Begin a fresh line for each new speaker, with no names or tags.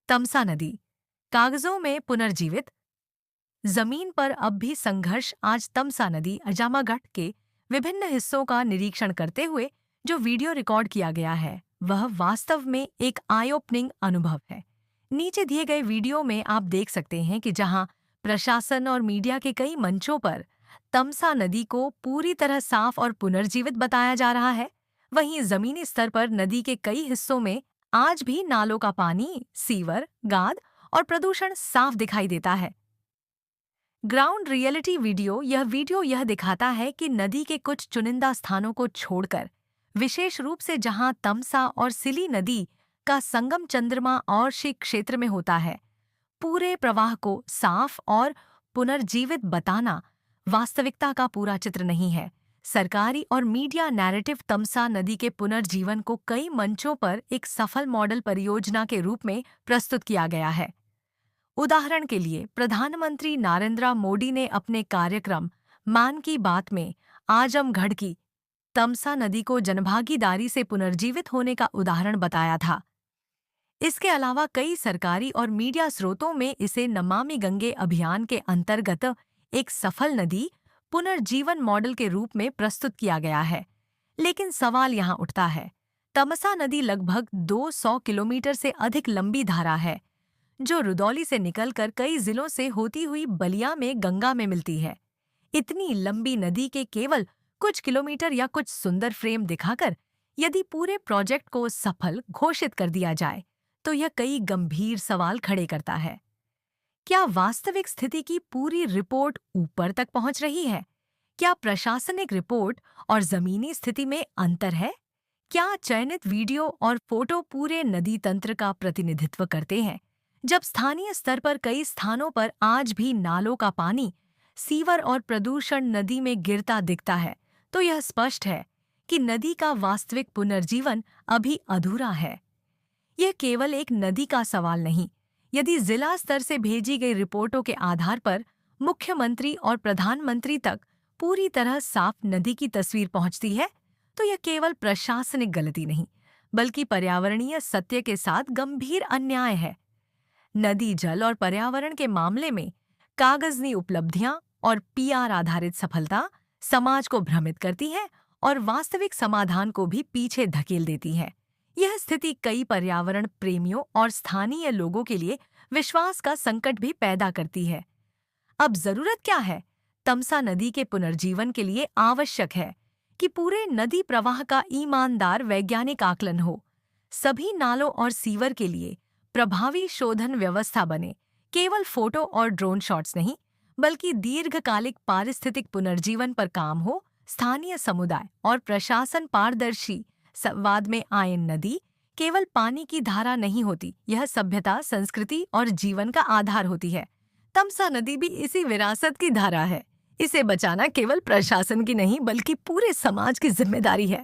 तमसा नदी कागजों में पुनर्जीवित। जमीन पर अब भी संघर्ष। आज तमसा नदी अजामागढ़ के विभिन्न हिस्सों का निरीक्षण करते हुए जो वीडियो रिकॉर्ड किया गया है वह वास्तव में एक आई ओपनिंग अनुभव है। नीचे दिए गए वीडियो में आप देख सकते हैं कि जहां प्रशासन और मीडिया के कई मंचों पर तमसा नदी को पूरी तरह साफ और पुनर्जीवित बताया जा रहा है, वहीं जमीनी स्तर पर नदी के कई हिस्सों में आज भी नालों का पानी, सीवर, गाद और प्रदूषण साफ दिखाई देता है। ग्राउंड रियलिटी वीडियो यह दिखाता है कि नदी के कुछ चुनिंदा स्थानों को छोड़कर, विशेष रूप से जहां तमसा और सिली नदी का संगम चंद्रमा और शिव क्षेत्र में होता है, पूरे प्रवाह को साफ और पुनर्जीवित बताना वास्तविकता का पूरा चित्र नहीं है। सरकारी और मीडिया नैरेटिव तमसा नदी के पुनर्जीवन को कई मंचों पर एक सफल मॉडल परियोजना के रूप में प्रस्तुत किया गया है। उदाहरण के लिए प्रधानमंत्री नरेंद्र मोदी ने अपने कार्यक्रम मान की बात में आजमगढ़ की तमसा नदी को जनभागीदारी से पुनर्जीवित होने का उदाहरण बताया था। इसके अलावा कई सरकारी और मीडिया स्रोतों में इसे नमामि गंगे अभियान के अंतर्गत एक सफल नदी पुनर्जीवन मॉडल के रूप में प्रस्तुत किया गया है। लेकिन सवाल यहाँ उठता है, तमसा नदी लगभग 200 किलोमीटर से अधिक लंबी धारा है जो रुदौली से निकलकर कई जिलों से होती हुई बलिया में गंगा में मिलती है। इतनी लंबी नदी के केवल कुछ किलोमीटर या कुछ सुंदर फ्रेम दिखाकर यदि पूरे प्रोजेक्ट को सफल घोषित कर दिया जाए तो यह कई गंभीर सवाल खड़े करता है। क्या वास्तविक स्थिति की पूरी रिपोर्ट ऊपर तक पहुंच रही है? क्या प्रशासनिक रिपोर्ट और जमीनी स्थिति में अंतर है? क्या चयनित वीडियो और फोटो पूरे नदी तंत्र का प्रतिनिधित्व करते हैं? जब स्थानीय स्तर पर कई स्थानों पर आज भी नालों का पानी, सीवर और प्रदूषण नदी में गिरता दिखता है, तो यह स्पष्ट है कि नदी का वास्तविक पुनर्जीवन अभी अधूरा है। यह केवल एक नदी का सवाल नहीं। यदि जिला स्तर से भेजी गई रिपोर्टों के आधार पर मुख्यमंत्री और प्रधानमंत्री तक पूरी तरह साफ नदी की तस्वीर पहुंचती है, तो यह केवल प्रशासनिक गलती नहीं, बल्कि पर्यावरणीय सत्य के साथ गंभीर अन्याय है। नदी जल और पर्यावरण के मामले में कागजनी उपलब्धियां और पीआर आधारित सफलता समाज को भ्रमित करती है और वास्तविक समाधान को भी पीछे धकेल देती है। यह स्थिति कई पर्यावरण प्रेमियों और स्थानीय लोगों के लिए विश्वास का संकट भी पैदा करती है। अब जरूरत क्या है? तमसा नदी के पुनर्जीवन के लिए आवश्यक है कि पूरे नदी प्रवाह का ईमानदार वैज्ञानिक आकलन हो। सभी नालों और सीवर के लिए प्रभावी शोधन व्यवस्था बने। केवल फोटो और ड्रोन शॉट्स नहीं, बल्कि दीर्घकालिक पारिस्थितिक पुनर्जीवन पर काम हो। स्थानीय समुदाय और प्रशासन पारदर्शी संवाद में आए। नदी केवल पानी की धारा नहीं होती, यह सभ्यता, संस्कृति और जीवन का आधार होती है। तमसा नदी भी इसी विरासत की धारा है। इसे बचाना केवल प्रशासन की नहीं, बल्कि पूरे समाज की जिम्मेदारी है।